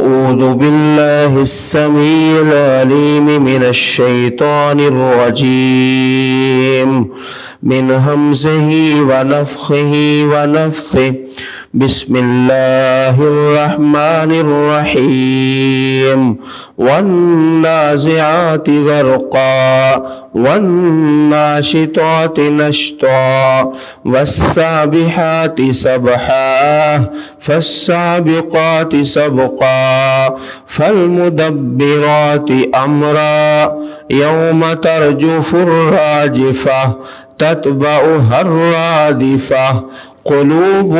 أعوذ بالله السميع العليم من الشيطان الرجيم من همزه ونفخه ونفثه بسم الله الرحمن الرحيم والنازعات غرقا والناشطات نشطا والسابحات سبحا فالسابقات سبقا فالمدبرات أمرا يوم ترجف الراجفة تتبعها الرادفة قلوب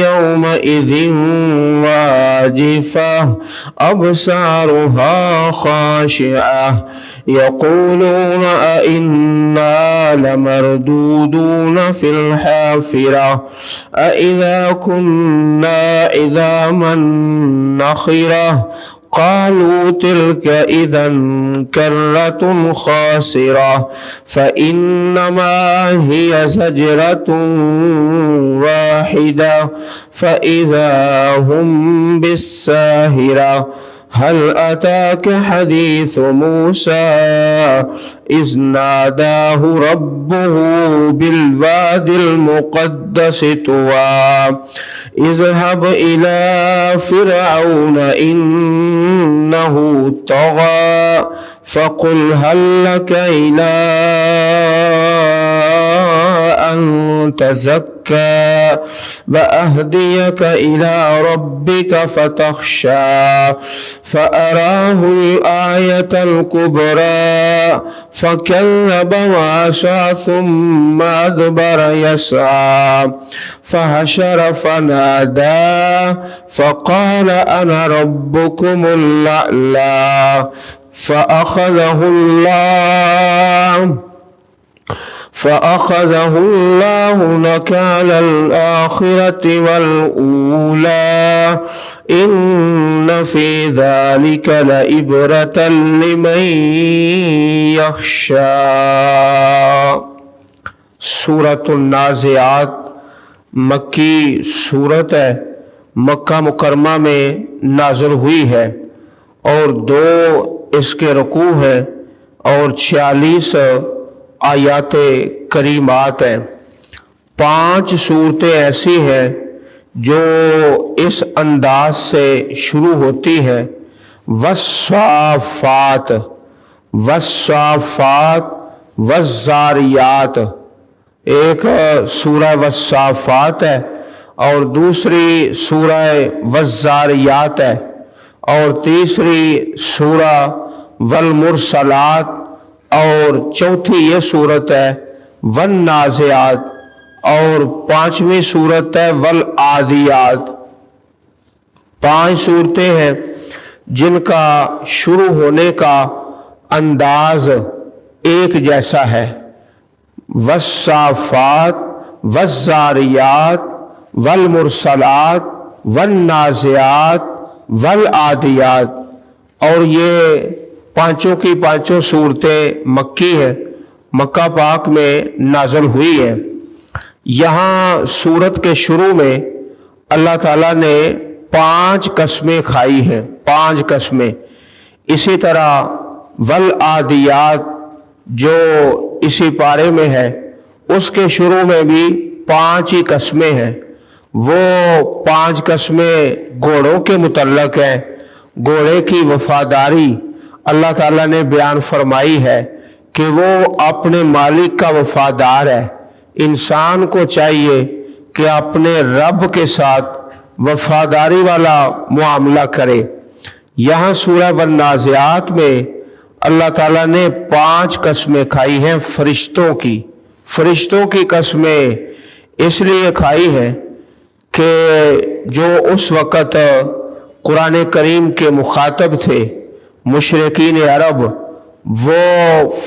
يومئذ واجفة أبصارها خاشعة يقولون أئنا لمردودون في الحافرة أئذا كنا عظاما نخرة قالوا تلك إذا كرة خاسرة فإنما هي زجرة واحدة فإذا هم بالساهرة هل أتاك حديث موسى إذ ناداه ربه بالواد المقدس طوى اذهب إلى فرعون إنه طغى فقل هل لك إلى أن تزكى وأهديك إلى ربك فتخشى فأراه الآية الكبرى فكذب وعصى ثم أدبر يسعى فحشر فنادى فقال أنا ربكم الأعلى فأخذه الله نكال الآخرة والأولى إن في ذلك لعبرة لمن يخشى۔ سورۃ النازعات مکی سورت ہے، مکہ مکرمہ میں نازل ہوئی ہے اور 2 اس کے رکوع ہیں اور 46 آیات کریمات ہیں۔ 5 صورتیں ایسی ہیں جو اس انداز سے شروع ہوتی ہیں، والصافات والصافات والزاریات۔ ایک سورہ والصافات ہے اور دوسری سورہ والزاریات ہے اور تیسری سورہ والمرسلات اور چوتھی یہ صورت ہے والنازعات اور 5ویں صورت ہے والعادیات۔ 5 صورتیں ہیں جن کا شروع ہونے کا انداز ایک جیسا ہے، والصافات والزاریات والمرسلات والنازعات والعادیات، اور یہ 5 کی 5 صورتیں مکی ہیں، مکہ پاک میں نازل ہوئی ہیں۔ یہاں صورت کے شروع میں اللہ تعالیٰ نے 5 قسمیں کھائی ہیں، 5 قسمیں۔ اسی طرح والعادیات جو اسی پارے میں ہے اس کے شروع میں بھی 5 ہی قسمیں ہیں۔ وہ 5 قسمیں گھوڑوں کے متعلق ہیں۔ گھوڑے کی وفاداری اللہ تعالیٰ نے بیان فرمائی ہے کہ وہ اپنے مالک کا وفادار ہے۔ انسان کو چاہیے کہ اپنے رب کے ساتھ وفاداری والا معاملہ کرے۔ یہاں سورہ والنازعات میں اللہ تعالیٰ نے 5 قسمیں کھائی ہیں فرشتوں کی قسمیں اس لیے کھائی ہیں کہ جو اس وقت قرآن کریم کے مخاطب تھے مشرکین عرب، وہ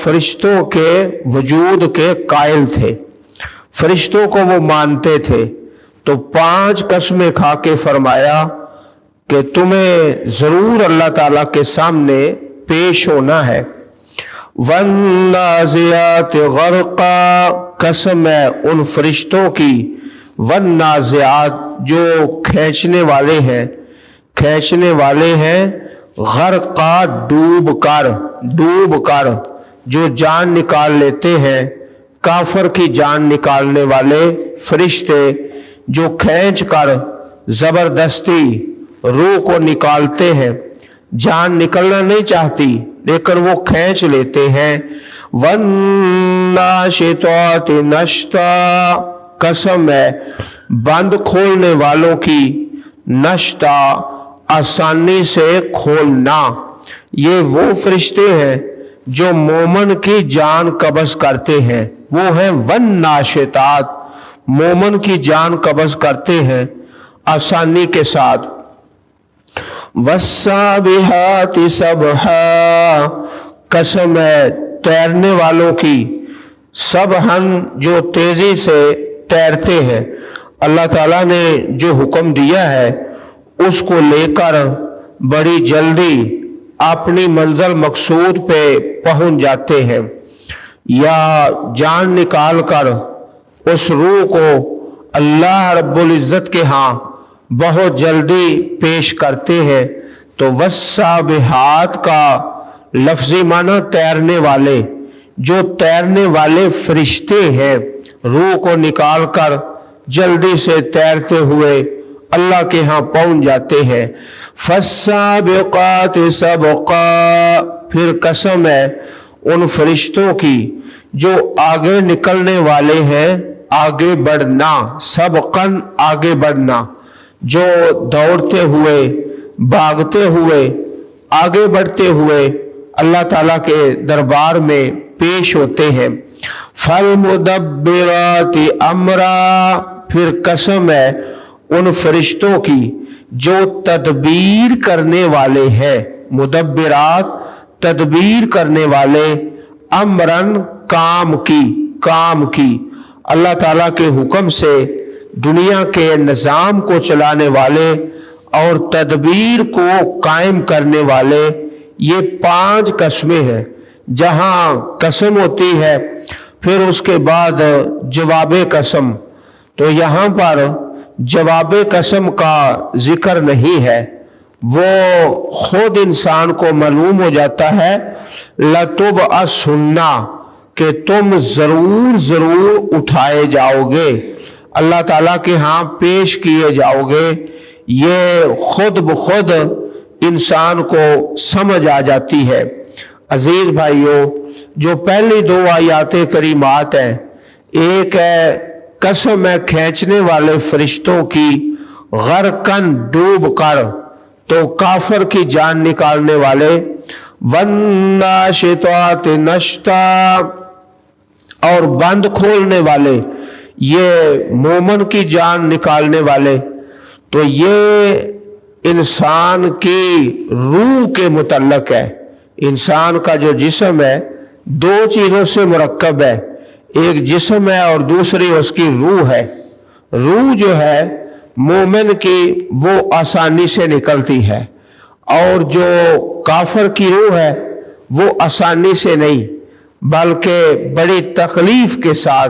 فرشتوں کے وجود کے قائل تھے، فرشتوں کو وہ مانتے تھے، تو 5 قسمیں کھا کے فرمایا کہ تمہیں ضرور اللہ تعالیٰ کے سامنے پیش ہونا ہے۔ والنازعات غرقا، قسم ہے ان فرشتوں کی، والنازعات جو کھینچنے والے ہیں، खींचने वाले हैं, गर्का डूब कर जो जान निकाल लेते हैं, काफर की जान निकालने वाले फरिश्ते जो खींच कर जबरदस्ती रूह को निकालते हैं। जान निकलना नहीं चाहती लेकिन वो खींच लेते हैं। वन्नाशिताति नश्ता, कसम है बंद खोलने वालों की, नश्ता आसानी से खोलना। ये वो फरिश्ते हैं जो मोमन की जान कब्ज करते हैं, वो है वन्नाशितात, मोमन की जान कब्ज करते हैं आसानी के साथ। वस्साबिहाति सबहा, कसम है तैरने वालों की, सबहन जो तेजी से तैरते हैं। अल्लाह ताला ने जो हुक्म दिया है उसको लेकर बड़ी जल्दी अपनी मंजिल मकसूद पे पहुंच जाते हैं, या जान निकाल कर उस रूह को अल्लाह रब्बुल इज्जत के यहाँ बहुत जल्दी पेश करते हैं। तो वस्साबिहात का लफ्जी माना तैरने वाले, जो तैरने वाले फरिश्ते हैं, रूह को निकाल कर जल्दी से तैरते हुए अल्लाह के यहाँ पहुंच जाते हैं। फस्साबिकात सबका, फिर कसम है उन फरिश्तों की जो आगे निकलने वाले हैं, आगे बढ़ना, सबकन आगे बढ़ना, जो दौड़ते हुए भागते हुए आगे बढ़ते हुए अल्लाह ताला के दरबार में पेश होते हैं। फल मुदब्बिराति अमरा, फिर कसम है उन फरिश्तों की जो तदबीर करने वाले हैं, मुदब्बिरात तदबीर करने वाले, अमरन काम की अल्लाह ताला के हुक्म से दुनिया के निज़ाम को चलाने वाले और तदबीर को कायम करने वाले। ये 5 कस्में हैं। जहां कसम होती है फिर उसके बाद जवाबे कसम, तो यहाँ पर जवाबे कसम का जिक्र नहीं है, वो खुद इंसान को मालूम हो जाता है लतुब असुन्ना, कि तुम जरूर उठाए जाओगे, अल्लाह ताला के यहाँ पेश किए जाओगे। ये खुद ब खुद इंसान को समझ आ जाती है। अजीज भाइयों, जो पहली 2 आयाते करीमात हैं, एक है कसम है खींचने वाले फरिश्तों की, गरकन डूब कर, तो काफर की जान निकालने वाले, वन्नाशितात नश्ता, और बंद खोलने वाले, ये मोमन की जान निकालने वाले। तो ये इंसान की रूह के मुतल्लक है। इंसान का जो जिस्म है 2 चीजों से मुरक्कब है, एक जिस्म है और दूसरी उसकी रूह है। रूह जो है मोमिन की वो आसानी से निकलती है, और जो काफर की रूह है वो आसानी से नहीं बल्कि बड़ी तकलीफ के साथ।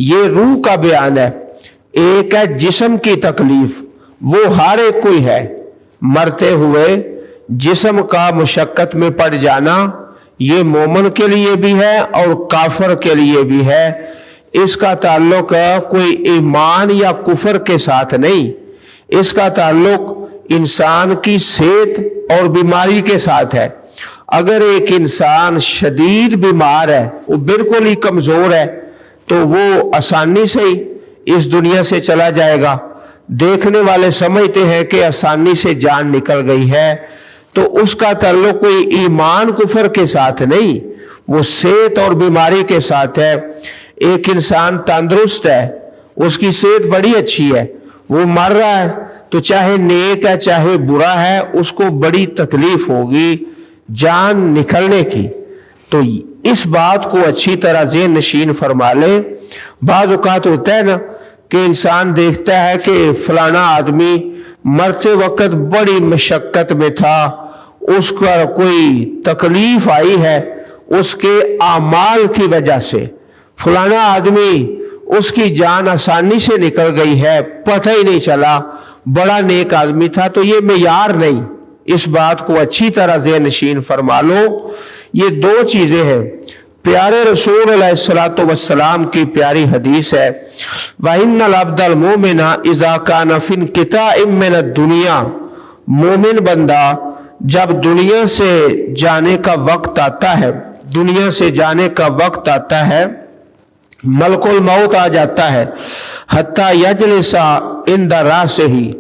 ये रूह का बयान है। एक है जिस्म की तकलीफ, वो हर एक कोई है, मरते हुए जिस्म का मुशक्कत में पड़ जाना, ये मोमिन के लिए भी है और काफर के लिए भी है। इसका ताल्लुक कोई ईमान या कुफर के साथ नहीं, इसका ताल्लुक इंसान की सेहत और बीमारी के साथ है। अगर एक इंसान शदीद बीमार है, वो बिल्कुल ही कमजोर है, तो वो आसानी से ही इस दुनिया से चला जाएगा। देखने वाले समझते हैं कि आसानी से जान निकल गई है, तो उसका ताल्लुक कोई ईमान कुफर के साथ नहीं, वो सेहत और बीमारी के साथ है। एक इंसान तंदुरुस्त है, उसकी सेहत बड़ी अच्छी है, वो मर रहा है, तो चाहे नेक है चाहे बुरा है, उसको बड़ी तकलीफ होगी जान निकलने की। तो इस बात को अच्छी तरह ज़हन नशीन फरमा ले। बाज़ औक़ात होता है ना कि इंसान देखता है कि फलाना आदमी मरते वक्त बड़ी मशक्कत में था, उसका कोई तकलीफ आई है उसके आमाल की वजह से, फलाना आदमी उसकी जान आसानी से निकल गई है, पता ही नहीं चला, बड़ा नेक आदमी था। तो ये मेयार नहीं, इस बात को अच्छी तरह ज़हन नशीन फरमा लो। ये दो चीजें हैं। प्यारे रसूल अलैहिस्सलातु वस्सलाम की प्यारी हदीस है, वइन्नल अब्दल मोमिना इज़ा काना फिन किताइम मिनद दुनिया, मोमिन बंदा जब दुनिया से जाने का वक्त आता है, दुनिया से जाने का वक्त आता है, मलकुल मौत आ जाता है, हत्ता यजलिसा इंद रासिही,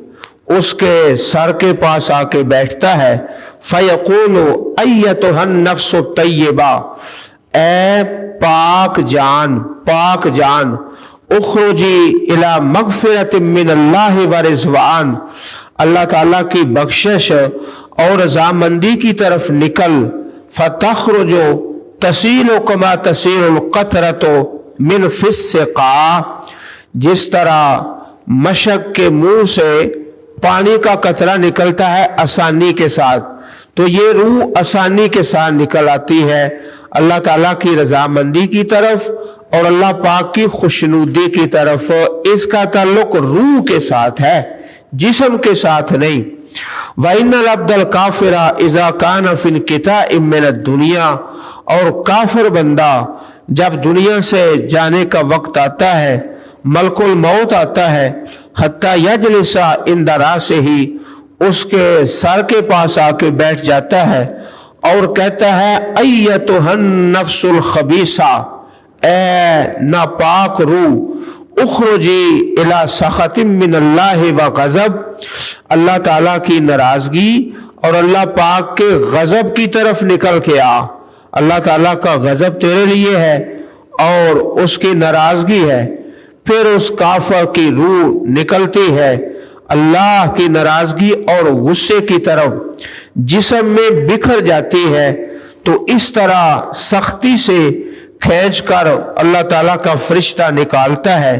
उसके सर के पास आके बैठता है, फयकूलु अय्यतुहन नफ्सु तय्यबा, ए पाक जान, उखरुजी इला मगफिरतिम मिनल्लाहि व रिज़वान, अल्लाह ताला की बख्शिश और रज़ामंदी की तरफ निकल, फतखरुजु तसीलु कमा तसीलुल क़तरतु मिन फिस्सिक़ा, जिस तरह मशक के मुंह से पानी का कतरा निकलता है आसानी के साथ, तो ये रूह आसानी के साथ निकल आती है अल्लाह ताला की रजामंदी की तरफ और अल्लाह पाक की खुशनुदी की तरफ। इसका ताल्लुक रूह के साथ है, जिस्म के साथ नहीं। वइन्नल अब्दल काफिरा इज़ा काना फिन किताइम मिनद दुनिया, और काफिर बंदा जब दुनिया से जाने का वक्त आता है, मलकुल मौत आता है, हत्ता यजलिसा इंद रासिही, उसके सर के पास आके बैठ जाता है और कहता है अय्यतुहन नफ्सुल खबीसा, ए नापाक रूह, उखरुजी इला सखतिम मिनल्लाहि व गज़ब, अल्लाह ताला की नाराजगी और अल्लाह पाक के गज़ब की तरफ निकल के आ। अल्लाह ताला का गज़ब तेरे लिए है और उसकी नाराजगी है। फिर उस काफर की रूह निकलती है अल्लाह की नाराजगी और गुस्से की तरफ, जिस्म में बिखर जाती है। तो इस तरह सख्ती से खींच कर अल्लाह ताला का फरिश्ता निकालता है,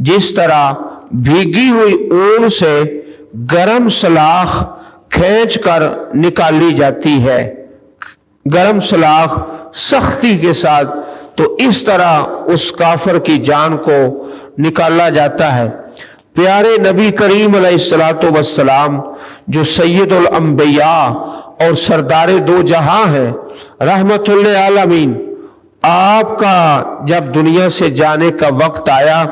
जिस तरह भीगी हुई ऊन से गरम सलाख खींच कर निकाली जाती है, गरम सलाख सख्ती के साथ। तो इस तरह उस काफर की जान को निकाला जाता है। प्यारे नबी करीम अलैहिस्सलातु वस्सलाम, जो सैयदुल अंबिया और सरदारे दो जहां हैं, रहमतुल लिल आलमीन, आपका जब दुनिया से जाने का वक्त आया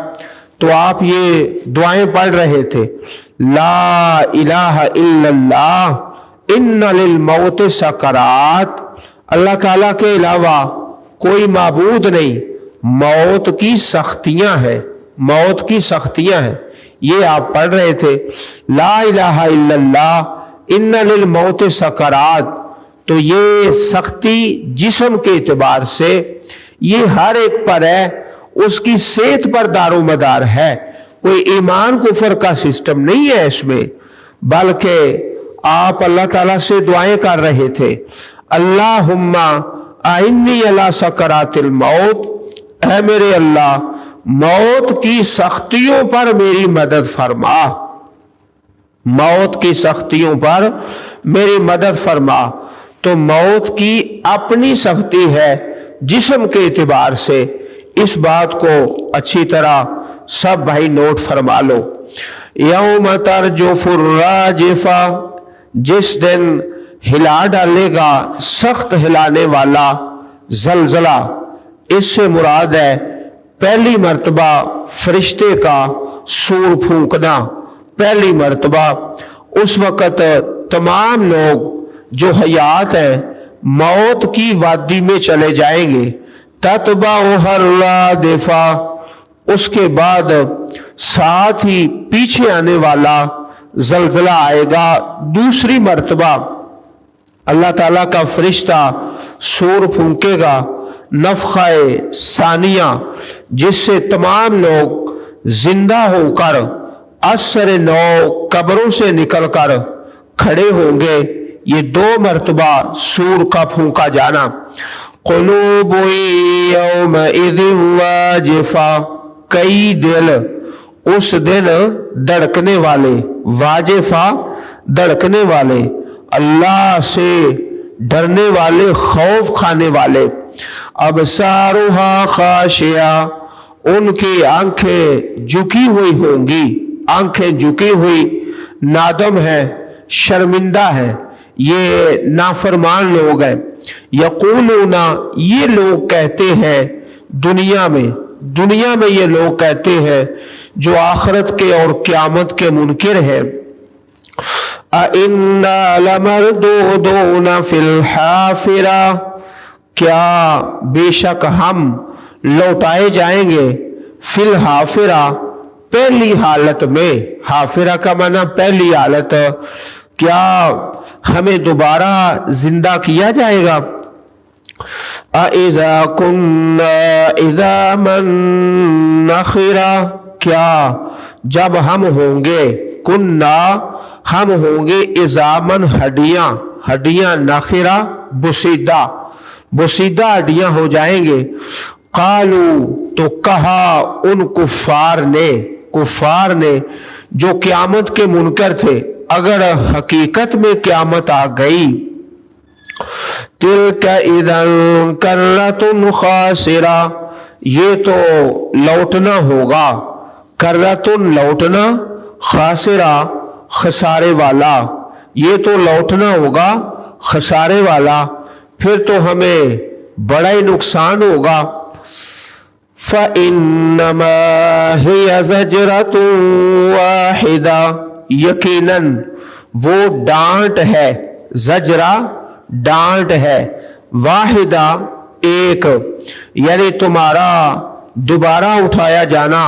तो आप ये दुआएं पढ़ रहे थे, ला इलाहा इल्लल्लाह इन्ना लिल मौत सकरात, अल्लाह ताला के अलावा कोई माबूद नहीं, मौत की सख्तियां हैं, मौत की सख्तियां हैं, ये आप पढ़ रहे थे। ला इलाहा इल्लल्लाह इन्ना लिल मौत सकरात, तो ये सख्ती जिस्म के एतबार से ये हर एक पर है, उसकी सेहत पर दारोमदार है, कोई ईमान कुफर का सिस्टम नहीं है इसमें। बल्कि आप अल्लाह ताला से दुआएं कर रहे थे, अल्लाहुम्मा आइन्नी अला सकरातिल मौत, है मेरे अल्लाह मौत की सख्तियों पर मेरी मदद फरमा, मौत की सख्तियों पर मेरी मदद फरमा। तो मौत की अपनी सख्ती है जिस्म के एतबार से, इस बात को अच्छी तरह सब भाई नोट फरमा लो। यौम तरजुफुर राजिफा, जिस दिन हिला डालेगा सख्त हिलाने वाला जलजला, इससे मुराद है पहली मर्तबा फरिश्ते का सूर फूंकना, पहली मर्तबा। उस वक़्त तमाम लोग जो हयात है मौत की वादी में चले जाएंगे, ततबा हर रादिफा, उसके बाद साथ ही पीछे आने वाला जलजला आएगा दूसरी मर्तबा। अल्लाह ताला का फरिश्ता सूर फूंकेगा, नफखाए सानिया, जिससे तमाम लोग जिंदा होकर असर नौ कब्रों से निकलकर खड़े होंगे। ये दो मर्तबा सूर का फूंका जाना। क़ुलूबु यौमइज़िन वाजिफा, कई दिल उस दिन धड़कने वाले, वाजिफा धड़कने वाले, अल्लाह से डरने वाले, खौफ खाने वाले। अबसारुहा खाशिया, उनकी आंखें झुकी हुई होंगी, आंखें झुकी हुई, نادم ہیں، شرمندہ ہیں، یہ نافرمان لوگ ہیں۔ یقولون، یہ لوگ کہتے ہیں دنیا میں یہ لوگ کہتے ہیں جو آخرت کے اور قیامت کے منکر ہیں، اِنَّا لَمَرْدُودُونَ فِي الْحَافِرَةِ، کیا بے شک ہم لوٹائے جائیں گے، فی الحافرہ، پہلی حالت میں۔ حافرہ کا معنی پہلی حالت، کیا ہمیں دوبارہ زندہ کیا جائے گا؟ اَإِذَا كُنَّا عِظَامًا نَخِرَةً، کیا جب ہم ہوں گے، کننا ہم ہوں گے، عظامً ہڈیاں، ناخرہ بسیدہ ہڈیاں ہو جائیں گے۔ قالو، تو کہا ان کفار نے جو قیامت کے منکر تھے، اگر حقیقت میں قیامت آ گئی، تلک اذن کرۃ خاسرہ، یہ تو لوٹنا ہوگا، کرۃ لوٹنا، خاسرہ خسارے والا، یہ تو لوٹنا ہوگا خسارے والا، پھر تو ہمیں بڑا ہی نقصان ہوگا۔ فَإِنَّمَا هِيَ زَجْرَةٌ وَاحِدَةٌ، یقیناً وہ ڈانٹ ہے، زجرہ ڈانٹ ہے، واحدہ ایک، یعنی تمہارا دوبارہ اٹھایا جانا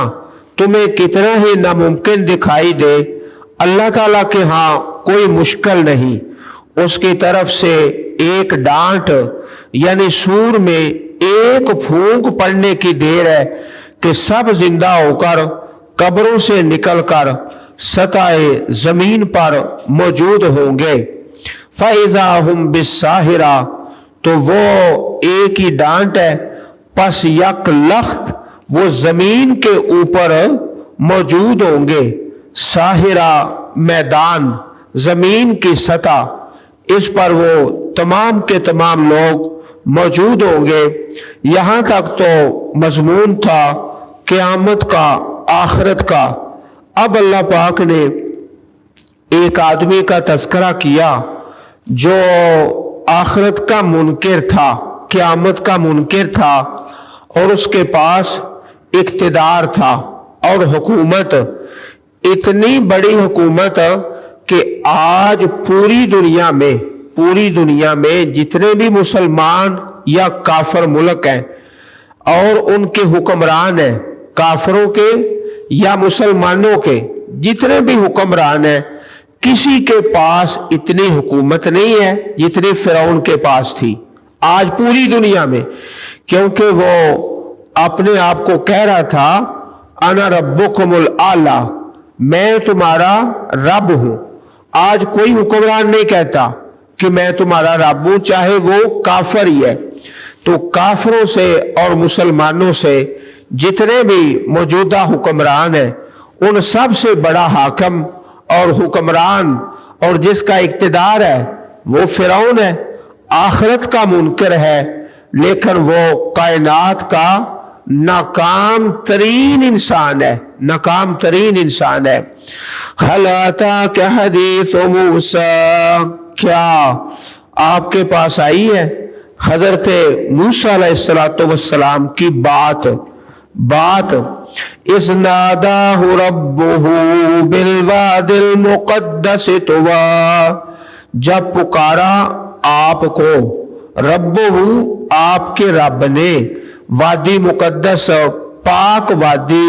تمہیں کتنا ہی ناممکن دکھائی دے، اللہ تعالیٰ کے ہاں کوئی مشکل نہیں، اس کی طرف سے ایک ڈانٹ یعنی سور میں ایک پھونک پڑنے کی دیر ہے کہ سب زندہ ہو کر قبروں سے نکل کر سطح زمین پر موجود ہوں گے۔ فَإِذَا هُمْ بِالسَّاهِرَةِ، تو وہ ایک ہی ڈانٹ ہے، پس یک لخت وہ زمین کے اوپر موجود ہوں گے۔ ساحرہ میدان، زمین کی سطح، اس پر وہ تمام کے تمام لوگ موجود ہوں گے۔ یہاں تک تو مضمون تھا قیامت کا، آخرت کا۔ اب اللہ پاک نے ایک آدمی کا تذکرہ کیا جو آخرت کا منکر تھا، قیامت کا منکر تھا، اور اس کے پاس اقتدار تھا اور حکومت، اتنی بڑی حکومت کہ آج پوری دنیا میں جتنے بھی مسلمان یا کافر ملک ہیں اور ان کے حکمران ہیں، کافروں کے یا مسلمانوں کے جتنے بھی حکمران ہیں، کسی کے پاس اتنی حکومت نہیں ہے جتنی فرعون کے پاس تھی آج پوری دنیا میں، کیونکہ وہ اپنے آپ کو کہہ رہا تھا انا ربکم الاعلی، میں تمہارا رب ہوں۔ آج کوئی حکمران نہیں کہتا کہ میں تمہارا رب ہوں، چاہے وہ کافر ہی ہے۔ تو کافروں سے اور مسلمانوں سے جتنے بھی موجودہ حکمران ہیں، ان سب سے بڑا حاکم اور حکمران اور جس کا اقتدار ہے وہ فرعون ہے، آخرت کا منکر ہے، لیکن وہ کائنات کا ناکام ترین انسان ہے، ناکام ترین انسان ہے۔ هل اتاک حدیث موسیٰ، کیا آپ کے پاس آئی ہے حضرت موسیٰ علیہ السلام کی بات اذ ناداہ ربہ بالواد المقدس طویٰ، جب پکارا آپ کو ربہ، آپ کے رب نے، وادی مقدس پاک وادی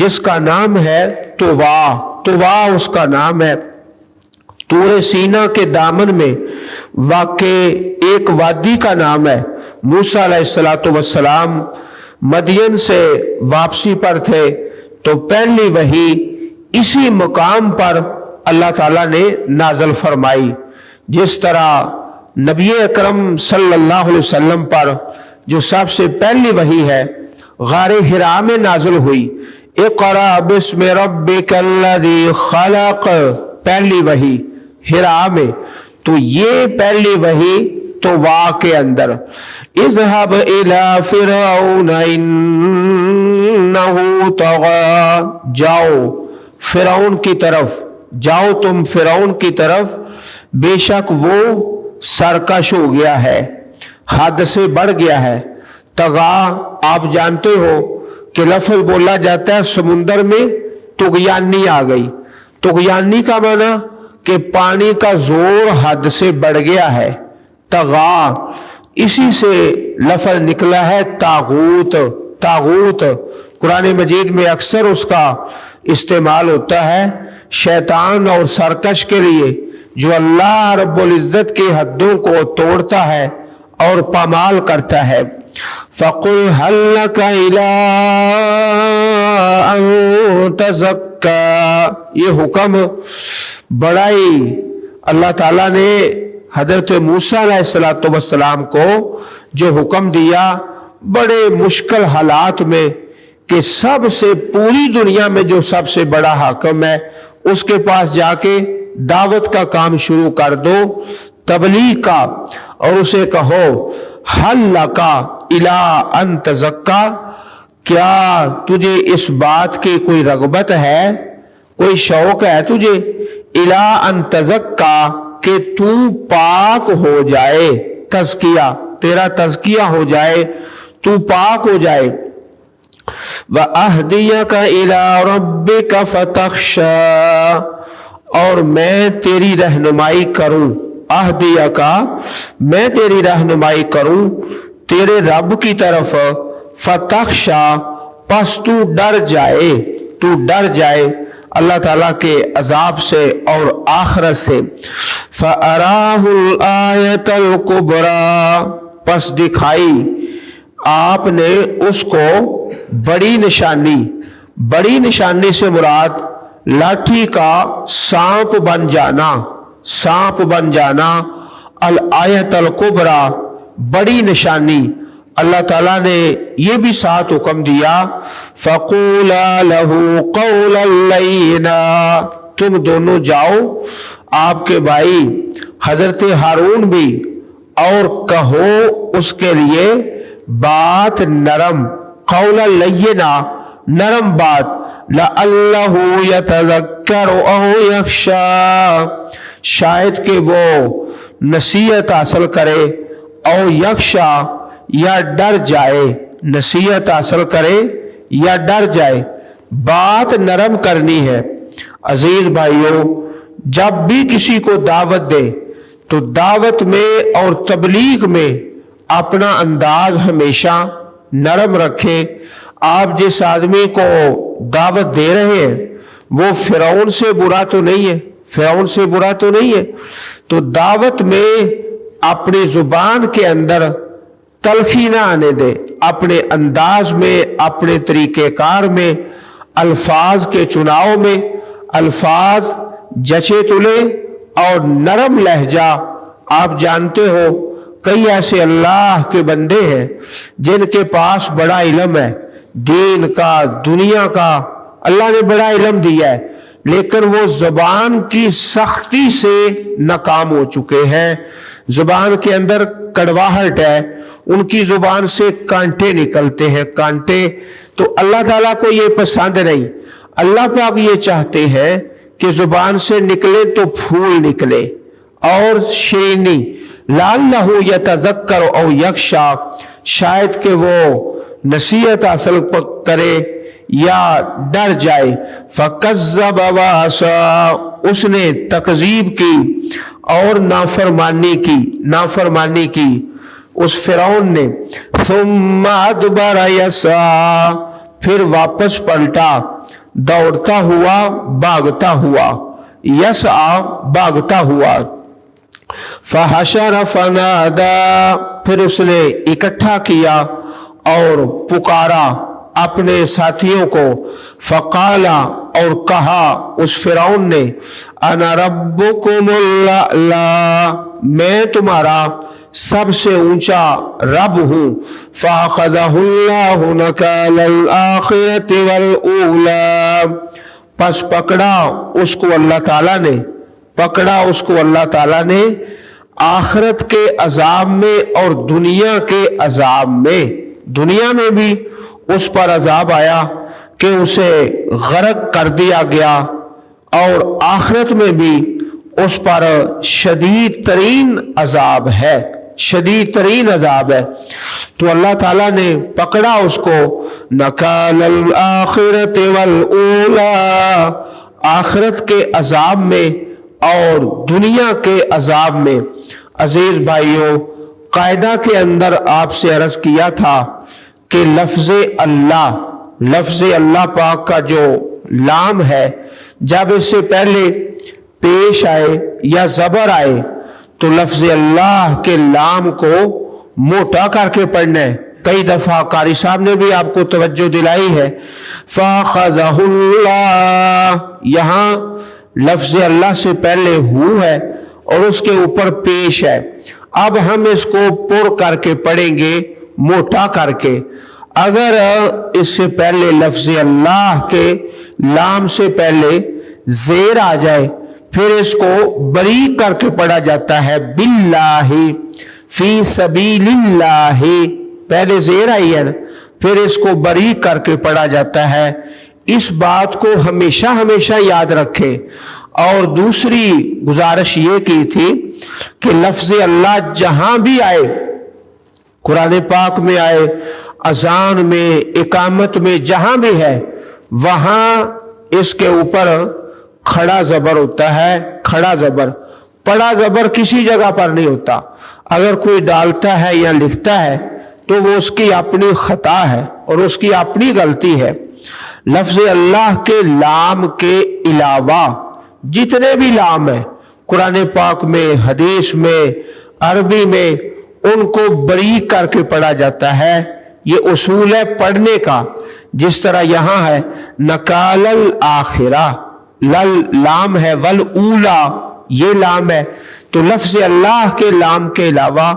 جس کا نام ہے طویٰ اس کا نام ہے، طور سینا کے دامن میں واقع ایک وادی کا نام ہے۔ موسیٰ علیہ السلام مدین سے واپسی پر تھے تو پہلی وحی اسی مقام پر اللہ تعالیٰ نے نازل فرمائی، جس طرح نبی اکرم صلی اللہ علیہ وسلم پر جو سب سے پہلی وحی ہے غار حرا میں نازل ہوئی، اقرأ بسم ربک الذی خلق، پہلی وحی حرا میں، تو یہ پہلی وحی طویٰ کے اندر، اذهب الى فرعون انه طغى، جاؤ فرعون کی طرف، जाओ तुम फिरौन की तरफ, बेशक वो सरकश हो गया है, हद से बढ़ गया है। तगा आप जानते हो कि लफ्ज बोला जाता है समुंदर में तुगयानी आ गई। तुगयानी का माना कि पानी का जोर हद से बढ़ गया है। तगा इसी से लफ्ज निकला है तागूत। तागूत कुरान मजीद में अक्सर उसका इस्तेमाल होता है शैतान और सरकश के लिए, जो अल्लाह रब्बुल इज्जत की हदों को तोड़ता है और पामाल करता है। फ़क़ुल हल लका इला अन तज़क्का, ये हुक्म बड़ा ही अल्लाह ताला ने हजरत मूसा अलैहिस्सलातु वस्सलाम को जो हुक्म दिया बड़े मुश्किल हालात में कि सबसे पूरी दुनिया में जो सबसे बड़ा हाकिम है उसके पास जाके दावत का काम शुरू कर दो, तबलीग का, और उसे कहो हल लका इला अन तज़क्का, क्या तुझे इस बात की कोई रगबत है, कोई शौक है तुझे, इला अन तज़क्का कि तू पाक हो जाए, तज़किया तेरा तज़किया हो जाए, तू पाक हो जाए। व अहदियका इला रब्बिका फतख्शा, और मैं तेरी रहनुमाई करूं, अहदियका मैं तेरी रहनुमाई करूं तेरे रब की तरफ, फतख्शा पस तू डर जाए, तू डर जाए अल्लाह ताला के अजाब से और आखिरत से। फ़अराहुल आयतल कुबरा, पस दिखाई आपने उसको बड़ी निशानी। बड़ी निशानी से मुराद लाठी का सांप बन जाना, सांप बन जाना। अल आयतल कुबरा बड़ी निशानी। अल्लाह ताला ने ये भी साथ हुक्म दिया, फ़क़ूला लहू क़ौलन लय्यिना, तुम दोनों जाओ आपके भाई हजरत हारून भी, और कहो उसके लिए बात नरम, क़ौलन लय्यिना नरम बात, लअल्लहु यतज़क्करु औ यख्शा, शायद कि वो नसीहत हासिल करे, औ यख्शा या डर जाए, नसीहत हासिल करे या डर जाए। बात नरम करनी है। अजीज भाइयों, जब भी किसी को दावत दे तो दावत में और तबलीग में अपना अंदाज हमेशा नरम रखें। आप जिस आदमी को दावत दे रहे हैं वो फिरौन से बुरा तो नहीं है, फिरौन से बुरा तो नहीं है, तो दावत में अपनी जुबान के अंदर तलखी ना आने दे, अपने अंदाज में, अपने तरीक़ेकार में, अल्फाज के चुनाव में अल्फाज जचे तुले और नरम लहजा। आप जानते हो कई ऐसे अल्लाह के बंदे हैं जिनके पास बड़ा इल्म है, दीन का, दुनिया का, अल्लाह ने बड़ा इल्म दिया है, लेकिन वो जुबान की सख्ती से नाकाम हो चुके हैं। जुबान के अंदर कड़वाहट है, उनकी जुबान से कांटे निकलते हैं, कांटे। तो अल्लाह ताला को ये पसंद नहीं। अल्लाह पाक ये चाहते हैं कि जुबान से निकले तो फूल निकले और शीनी, लअल्लहु यतज़क्करु औ यख्शा, शायद कि वो नसीहत हासिल करे या डर जाए। फ़कज़्ज़ब वअसा, उसने तकज़ीब की और नाफरमानी की, नाफरमानी की उस फिरौन ने। सुम्मा अदबर यसा, फिर वापस पलटा, दौड़ता हुआ, भागता हुआ, यसा भागता हुआ। फहशर फनादा, फिर उसने इकट्ठा किया और पुकारा अपने साथियों को। फ़क़ाला, और कहा उस फिरौन ने, अना रब्बुकुमुल अला, मैं तुम्हारा सबसे ऊंचा रब हूं। फ़अख़ज़हुल्लाहु नकालल आखिरति वल ऊला, पस पकड़ा उसको अल्लाह ताला ने, पकड़ा उसको अल्लाह ताला ने आखिरत के अजाब में और दुनिया के अजाब में। दुनिया में भी उस पर अजाब आया कि उसे गर्क कर दिया गया اور آخرت میں بھی اس پر شدید ترین عذاب ہے، شدید ترین عذاب ہے۔ تو اللہ تعالیٰ نے پکڑا اس کو، نکال الآخرت والاولا، آخرت کے عذاب میں اور دنیا کے عذاب میں۔ عزیز بھائیوں، قاعدہ کے اندر آپ سے عرض کیا تھا کہ لفظ اللہ پاک کا جو لام ہے، جب اس سے پہلے پیش آئے یا زبر آئے تو لفظ اللہ کے لام کو موٹا کر کے پڑھنا ہے۔ کئی دفعہ قاری صاحب نے بھی آپ کو توجہ دلائی ہے، فَأَخَذَهُ اللَّهُ، یہاں لفظ اللہ سے پہلے ہو ہے اور اس کے اوپر پیش ہے۔ اب ہم اس کو پر کر کے پڑھیں گے، موٹا کر کے۔ اگر اس سے پہلے لفظ اللہ کے لام سے پہلے زیر آ جائے پھر اس کو بریک کر کے پڑھا جاتا ہے، باللہ، فی سبیل اللہ، پہلے زیر آئی ہے نا، پھر اس کو بریک کر کے پڑھا جاتا ہے۔ اس بات کو ہمیشہ ہمیشہ یاد رکھیں۔ اور دوسری گزارش یہ کی تھی کہ لفظ اللہ جہاں بھی آئے، قرآن پاک میں آئے، اذان میں، اقامت میں، جہاں بھی ہے، وہاں اس کے اوپر کھڑا زبر ہوتا ہے، کھڑا زبر۔ پڑا زبر کسی جگہ پر نہیں ہوتا۔ اگر کوئی ڈالتا ہے یا لکھتا ہے تو وہ اس کی اپنی خطا ہے اور اس کی اپنی غلطی ہے۔ لفظ اللہ کے لام کے علاوہ جتنے بھی لام ہیں قرآن پاک میں، حدیث میں، عربی میں، ان کو بریک کر کے پڑھا جاتا ہے۔ یہ اصول ہے پڑھنے کا، جس طرح یہاں ہے نکال الآخرہ، لام ہے، والاولا یہ لام ہے، تو لفظ اللہ کے لام کے علاوہ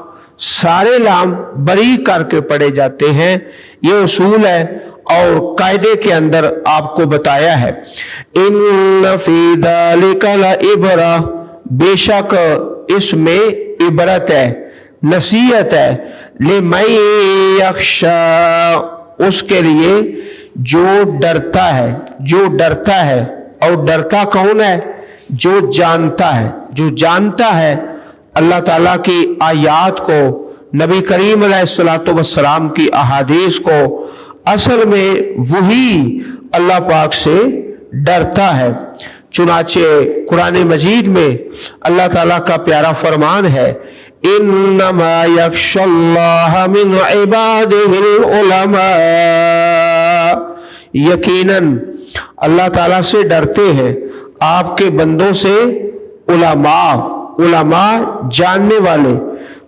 سارے لام بریک کر کے پڑھے جاتے ہیں۔ یہ اصول ہے اور قاعدے کے اندر آپ کو بتایا ہے۔ ان فی ذلک لعبرہ، بے شک اس میں عبرت ہے، نصیحت ہے، لمن یخشی، اس کے لیے جو ڈرتا ہے، جو ڈرتا ہے۔ اور ڈرتا کون ہے؟ جو جانتا ہے، جو جانتا ہے اللہ تعالیٰ کی آیات کو، نبی کریم علیہ السلام کی احادیث کو، اصل میں وہی اللہ پاک سے ڈرتا ہے۔ چنانچہ قرآن مجید میں اللہ تعالیٰ کا پیارا فرمان ہے، انما یخشی اللہ من عبادہ العلماء، یقیناً اللہ تعالیٰ سے ڈرتے ہیں آپ کے بندوں سے علماء، علماء جاننے والے،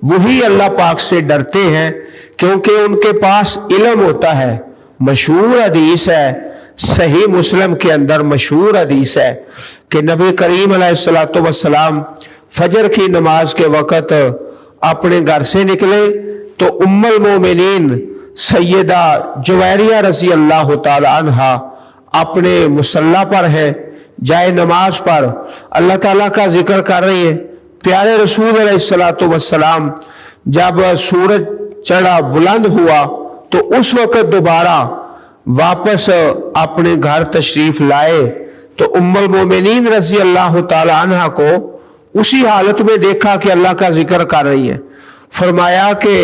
وہی اللہ پاک سے ڈرتے ہیں کیونکہ ان کے پاس علم ہوتا ہے۔ مشہور حدیث ہے، صحیح مسلم کے اندر مشہور حدیث ہے کہ نبی کریم علیہ السلام فجر کی نماز کے وقت اپنے گھر سے نکلے تو ام المومنین سیدہ جویریہ رضی اللہ تعالی عنہا اپنے مصلی پر ہے، جائے نماز پر اللہ تعالیٰ کا ذکر کر رہی ہے۔ پیارے رسول علیہ السلام جب سورج چڑھا، بلند ہوا، تو اس وقت دوبارہ واپس اپنے گھر تشریف لائے تو ام المومنین رضی اللہ تعالی عنہ کو اسی حالت میں دیکھا کہ اللہ کا ذکر کر رہی ہے۔ فرمایا کہ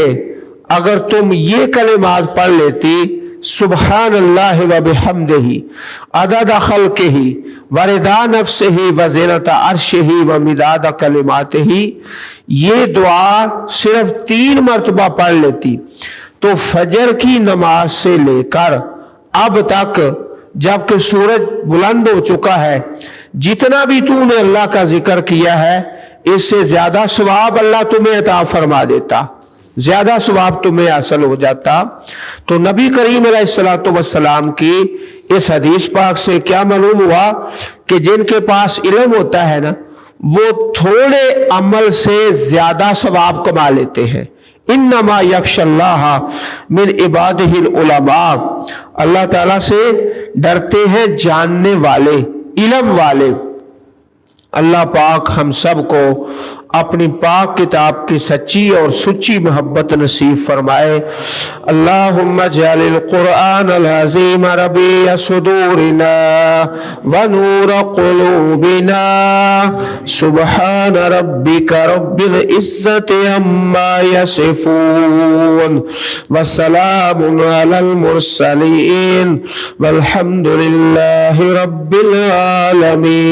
اگر تم یہ کلمات پڑھ لیتی، سبحان اللہ و بحمدہ عدد خلقہ و رضا نفسہ و زینت عرشہ و مداد کلماتہ، یہ دعا صرف 3 مرتبہ پڑھ لیتی تو فجر کی نماز سے لے کر اب تک جب کہ سورج بلند ہو چکا ہے، جتنا بھی تو نے اللہ کا ذکر کیا ہے اس سے زیادہ ثواب اللہ تمہیں عطا فرما دیتا، زیادہ ثواب تمہیں حاصل ہو جاتا۔ تو نبی کریم علیہ السلام کی اس حدیث پاک سے کیا معلوم ہوا کہ جن کے پاس علم ہوتا ہے نا، وہ تھوڑے عمل سے زیادہ ثواب کما لیتے ہیں۔ انما یخشی اللہ من عبادہ العلماء، اللہ تعالیٰ سے ڈرتے ہیں جاننے والے، علم والے۔ اللہ پاک ہم سب کو اپنی پاک کتاب کی سچی اور سچی محبت نصیب فرمائے۔ اللہم اجعل القرآن العظیم ربیع صدورنا ونور قلوبنا سبحان ربک رب العزت عما یصفون وسلام علی المرسلین والحمد للہ رب العالمین۔